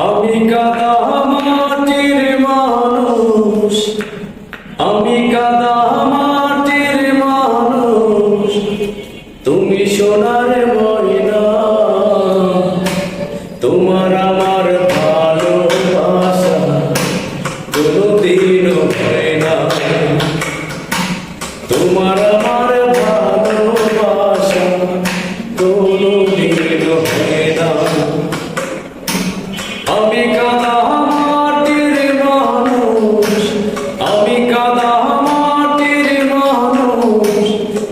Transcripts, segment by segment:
আমি কাদা মাটির মানুষ, আমি কাদা মাটির মানুষ, তুমি সোনার ময়না। তোমার আমার ভালোবাসা কোনোদিন হয় না। তোমার আমার ভালোবাসা কোনোদিন হয় না। আমি কাদা মাটির মানুষ, আমি কাদা মাটির মানুষ,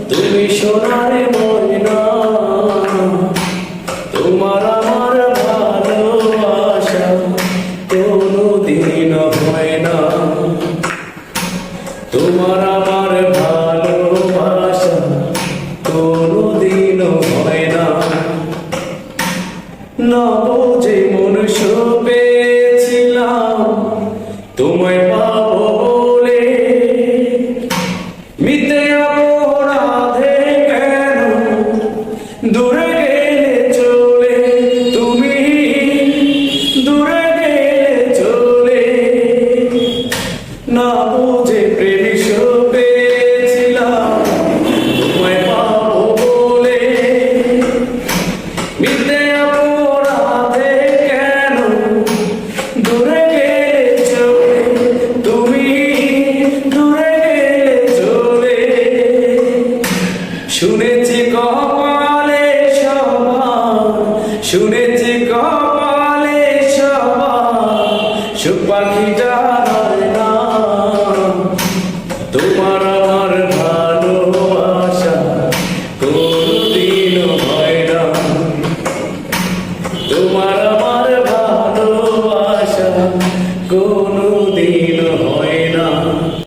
তুমি সোনার ময়না। তোমার আমার ভালোবাসা কোনোদিন হয় না। তোমার আমার ভালোবাসা কোনোদিন হয় না। না বুঝে মনুষ্য পেয়েছিলাম তোমায় পাবো বলে, মিথ্যে অপরাধে কেন দূরে গেলে চলে, তুমি দূরে গেলে চলে। না বুঝে প্রেমিক পেয়েছিলাম তোমায় পাবো বলে, মিথ্যে অপরাধে কেন দূরে গেলে চলে, তুমি দূরে গেলে চলে। শুনেছি কপালে সবার, শুনেছি কপালে সবার সুখ পাখিটা হয় না। তোমার আমার ভালোবাসা কোনোদিন হয় না। তোমার